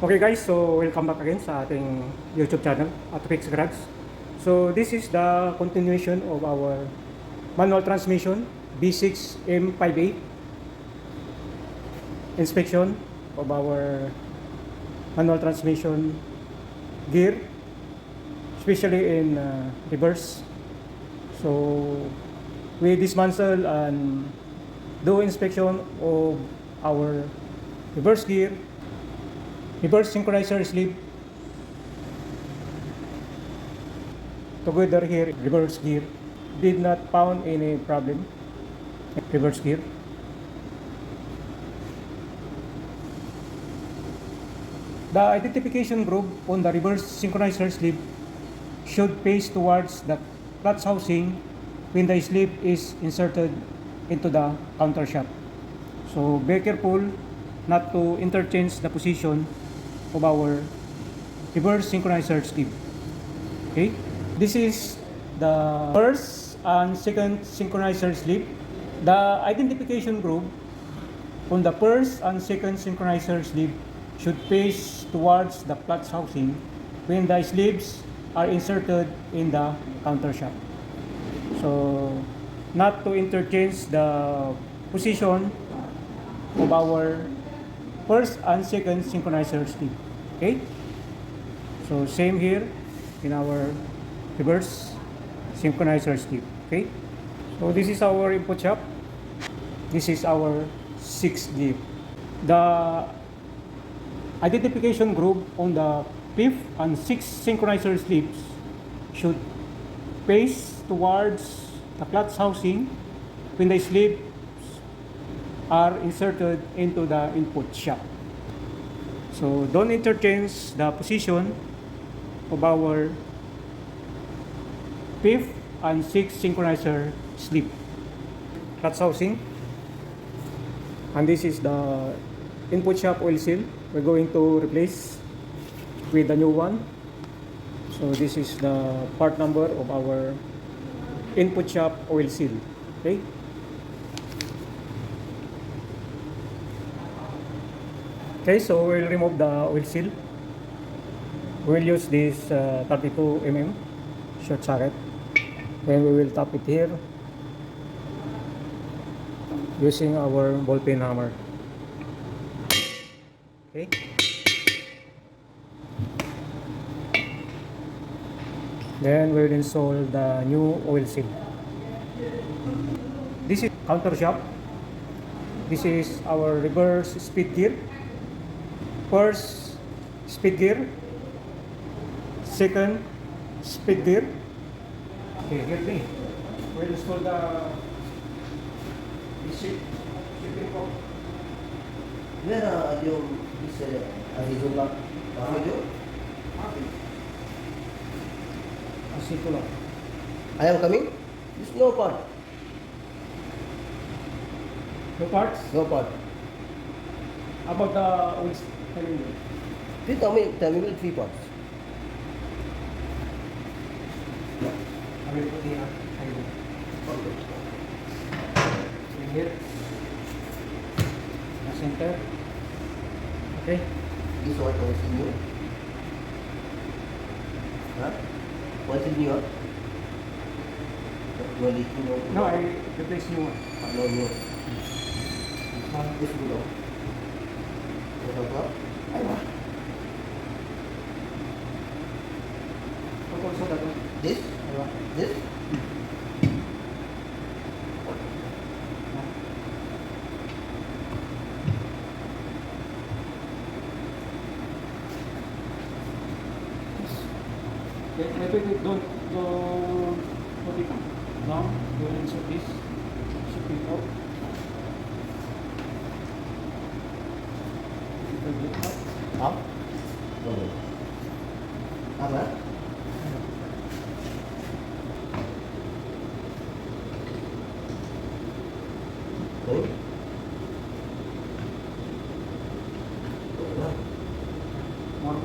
Okay guys, so welcome back again sa ating YouTube channel at Fix Garage. So this is the continuation of our manual transmission V6M5A inspection of our manual transmission gear, especially in reverse. So we dismantle and do inspection of our reverse gear, reverse synchronizer sleeve, together here reverse gear. Did not found any problem reverse gear. The identification groove on the reverse synchronizer sleeve should face towards the clutch housing when the sleeve is inserted into the countershaft. So be careful not to interchange the position of our reverse synchronizer sleeve. Okay, this is the first and second synchronizer sleeve. The identification groove on the first and second synchronizer sleeve should face towards the clutch housing when the sleeves are inserted in the countershaft. So not to interchange the position of our first and second synchronizer sleeve. Okay, so same here in our reverse synchronizer sleeve. Okay, so this is our input shaft, this is our 6th gear. The identification groove on the 5th and 6th synchronizer sleeves should face towards the clutch housing when the sleeves are inserted into the input shaft. So don't interchange the position of our 5th and 6th synchronizer sleeve. Clutch housing, and this is the input shaft oil seal. We're going to replace with the new one. So this is the part number of our input shaft oil seal. Okay, okay, so we'll remove the oil seal. We'll use this 32 mm short socket. Then we will tap it here using our ball peen hammer. Okay. Then we will install the new oil seal. This is countershaft. This is our reverse speed gear. First speed gear, second speed gear. Okay, get me. We'll install the shipping pump. Where are you? Arizona. Are you? Asiko lang. I am coming. There's no part. No parts? No part. About the oil seal. Please tell me 3 parts. I will put here. Okay. In here. The center. Okay. This one was new. Huh? What's in new? You are leaking out. No, I replace new one. No new. This good. What about? Also that one. This? This? Don't put it down. You will insert this. Shift it out. Up? Okay. Up, huh? Good. More.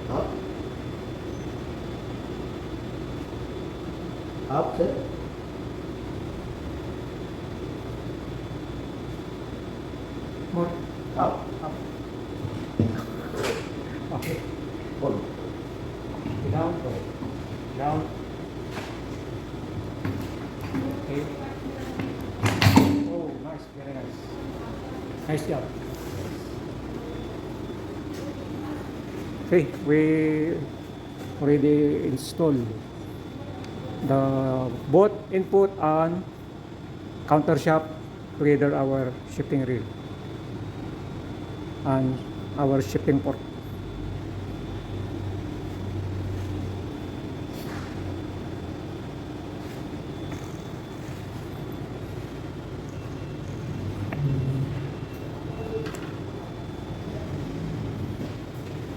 Up. Up, sir. More. Up. Up. Okay. Hold. Down. Down. Okay. Oh, nice. Very nice. Nice job. Okay, we already installed the both input and countershaft together our shifting reel and our shifting port.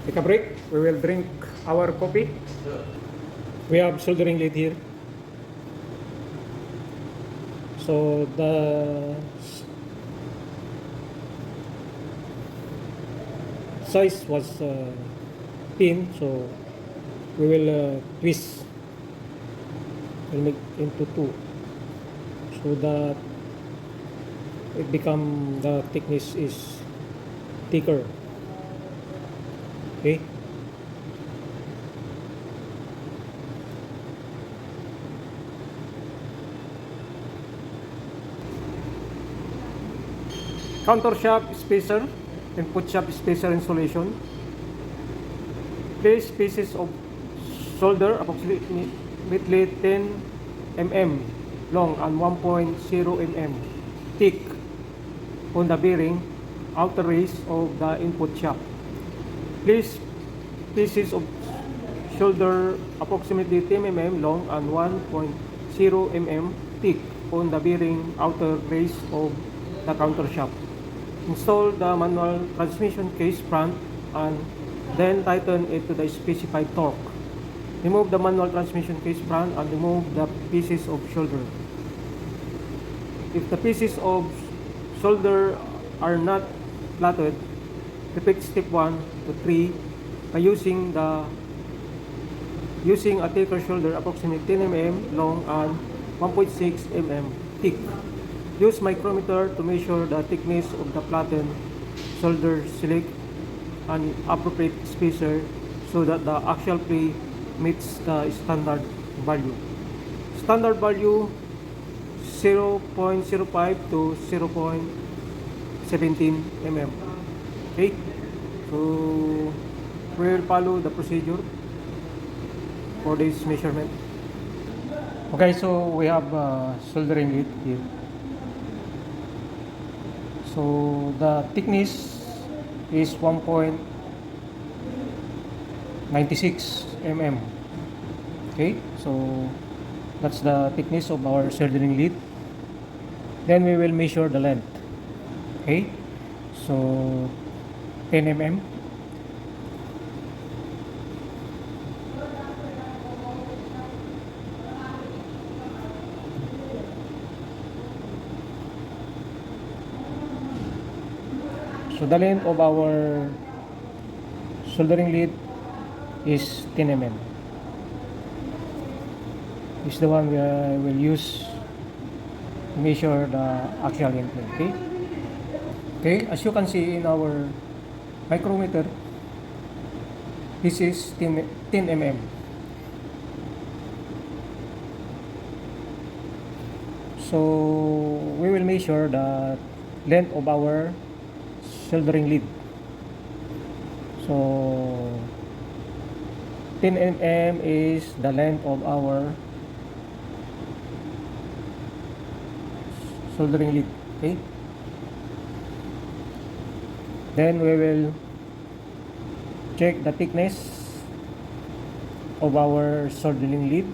Take a break. We will drink our coffee. We have soldering lead here. So the size was thin, so we will twist. We'll make into two, so that it become the thickness is thicker. Okay. Countershaft spacer, Inputshaft spacer installation. Place pieces of solder approximately 10 mm long and 1.0 mm thick on the bearing outer race of the input shaft. Place pieces of solder approximately 10 mm long and 1.0 mm thick on the bearing outer race of the countershaft. Install the manual transmission case front and then tighten it to the specified torque. Remove the manual transmission case front and remove the pieces of solder. If the pieces of solder are not flattened, repeat step 1 to 3 by using a thicker solder approximately 10 mm long and 1.6 mm thick. Use micrometer to measure the thickness of the flattened solder. Select an appropriate spacer so that the axial play meets the standard value. Standard value 0.05 to 0.17 mm. Okay, so we'll follow the procedure for this measurement. Okay, so we have soldering it here. So the thickness is 1.96 mm. Okay, so that's the thickness of our soldering lead. Then we will measure the length. Okay, so 10 mm. So the length of our soldering lead is 10 mm. This is the one we will use to measure the axial length. Okay. Okay, as you can see in our micrometer, this is 10 mm. So we will measure the length of our soldering lead. So 10 mm is the length of our soldering lead. Okay. Then we will check the thickness of our soldering lead.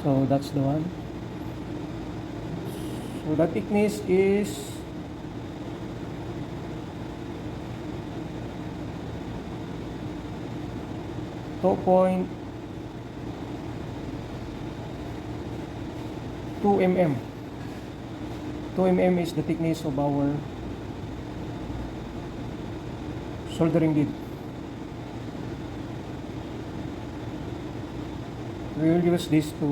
So that's the one. So the thickness is 2.2 mm. 2 mm is the thickness of our soldering lead. We will use this to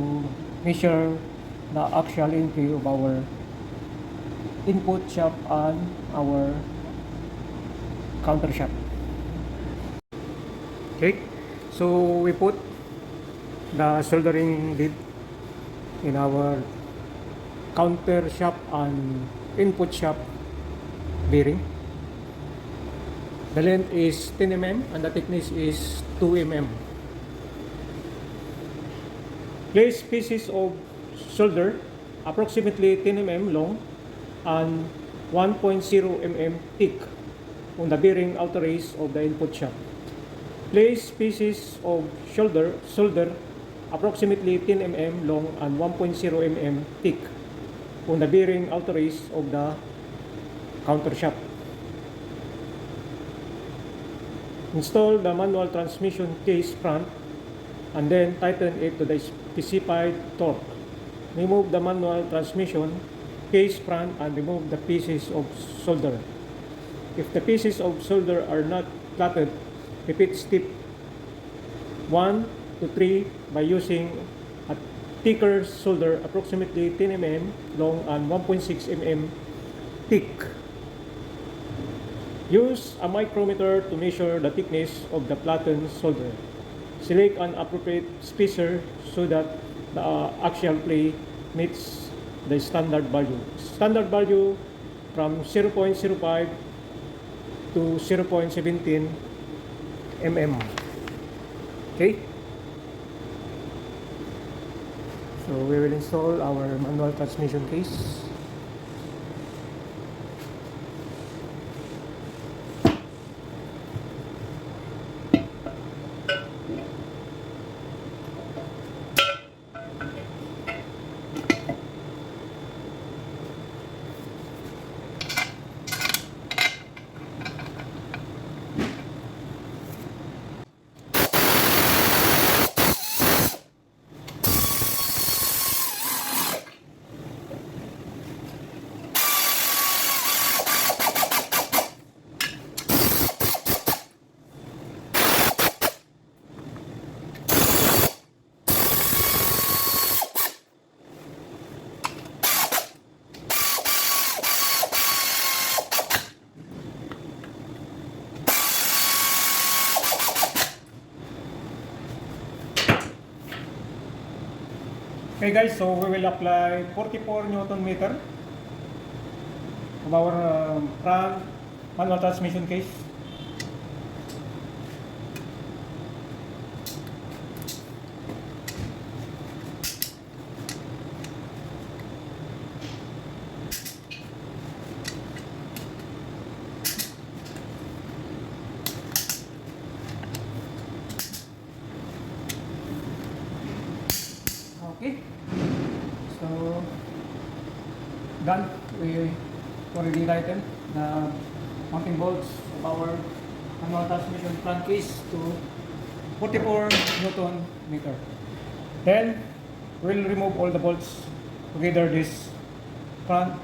measure the axial entry of our input shaft and our countershaft. Okay, so we put the soldering lead in our countershaft and input shaft bearing. The length is 10 mm and the thickness is 2 mm. Place pieces of solder approximately 10 mm long and 1.0 mm thick on the bearing outer race of the input shaft. Place pieces of solder approximately 10 mm long and 1.0 mm thick on the bearing outer race of the countershaft. Install the manual transmission case front and then tighten it to the specified torque. Remove the manual transmission case front and remove the pieces of solder. If the pieces of solder are not flattened, repeat step 1 to 3 by using a thicker solder approximately 10 mm long and 1.6 mm thick. Use a micrometer to measure the thickness of the flattened solder. Select an appropriate spacer so that the axial play meets the standard value. Standard value from 0.05 to 0.17 mm. Okay? So we will install our manual transmission case. Okay guys, so we will apply 44 Newton meter of our front manual transmission case. Okay, so done. We already tightened the mounting bolts of our manual transmission front case to 44 Newton meter. Then we'll remove all the bolts together this front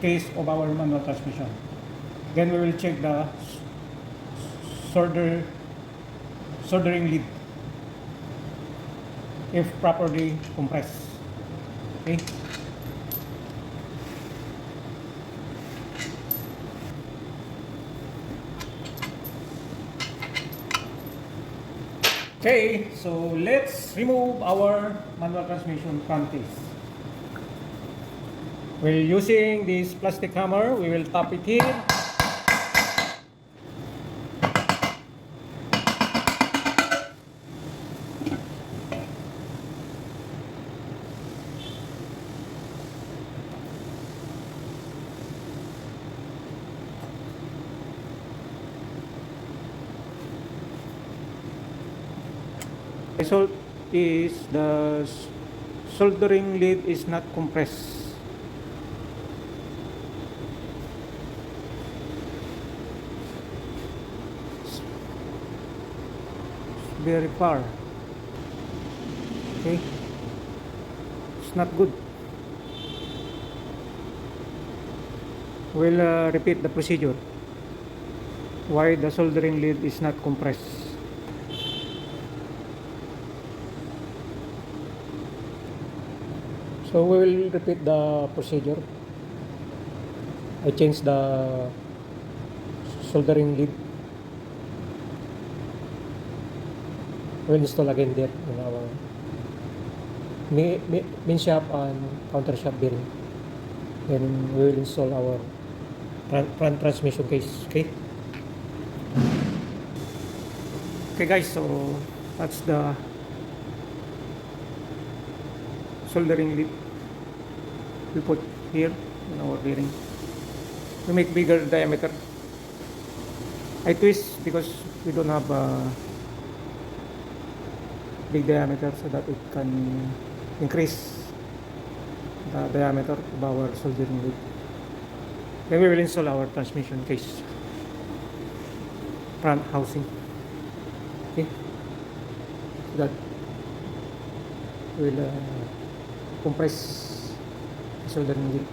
case of our manual transmission. Then we will check the soldering lead if properly compressed. Okay. Okay, so let's remove our manual transmission front case. We're using this plastic hammer. We will tap it here. Result is the soldering lead is not compressed. It's very far. Okay, it's not good. We'll repeat the procedure. why the soldering lead is not compressed. So we will repeat the procedure. I changed the soldering lead. We'll install again that in our main shaft and countershaft bearing. Then we will install our front transmission case. Okay guys, so that's the soldering lead we put here in our bearing. We make bigger diameter. I twist because we don't have a big diameter, so that it can increase the diameter of our soldering lead. Then we will install our transmission case front housing. Okay, so that will compress the soldering lead.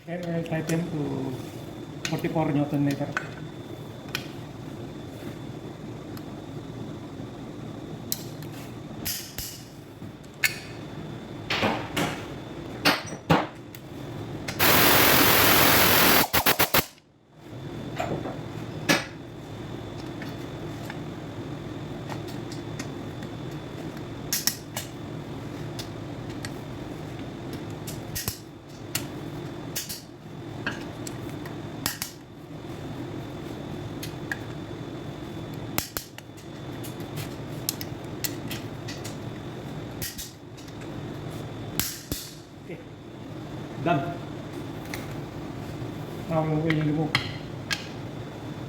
Then we'll tighten to 44 Newton meter. Okay, done. Now we will remove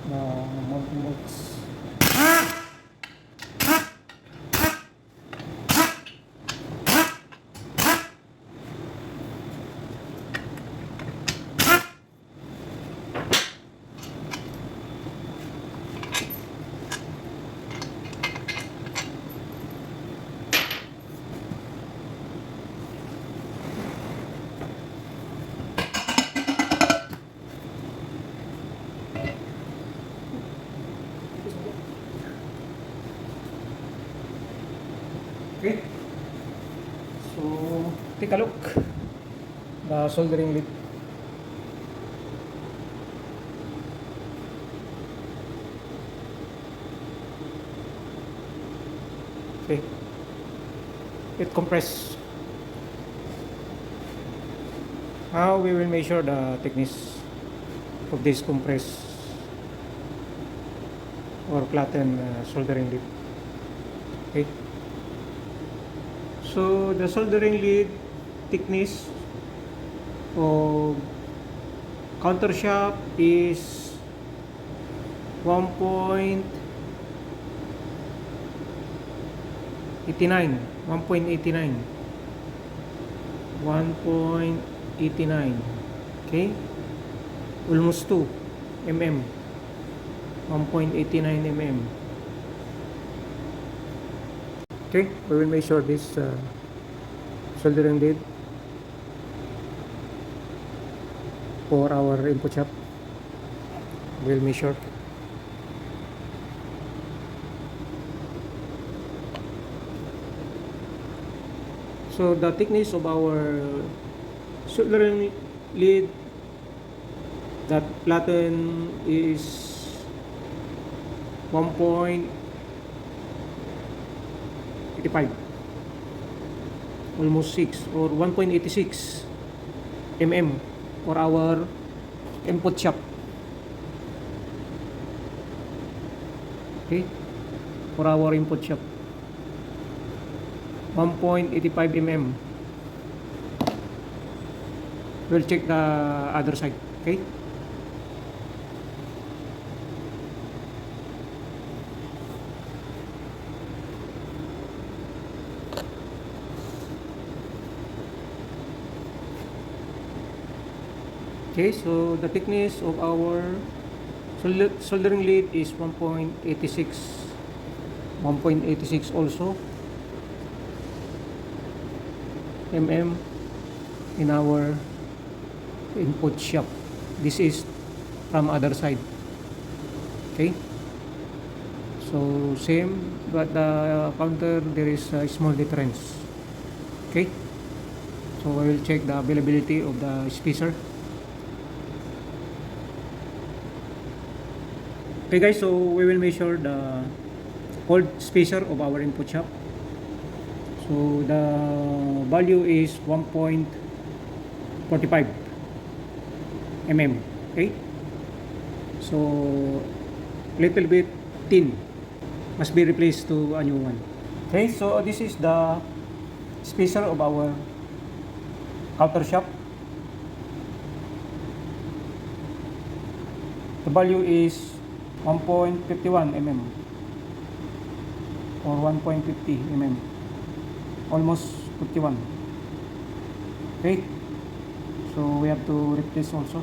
the mounting bolts. Okay, so take a look the soldering lead. Okay, it compressed. Now we will measure the thickness of this compressed or flattened soldering lead. Okay, so the soldering lead thickness of countershaft is 1.89 1.89, okay, almost 2 mm, 1.89 mm. Okay, we will measure this soldering lead for our input shaft. We'll measure. So the thickness of our soldering lead that flatten is 1.89 1.55, almost 6 or 1.86 mm for our input shaft. Okay, for our input shaft 1.85 mm. We'll check the other side. Okay, okay, so the thickness of our soldering lead is 1.86 also mm in our input shaft. This is from other side. Okay, so same, but the counter there is a small difference. Okay, so I will check the availability of the spacer. Okay guys, so we will measure the hold spacer of our input shaft. So the value is 1.45 mm. Okay, so little bit thin, must be replaced to a new one. Okay, so this is the spacer of our countershaft. The value is 1.51 mm or 1.50 mm, almost 51. Okay, so we have to replace also.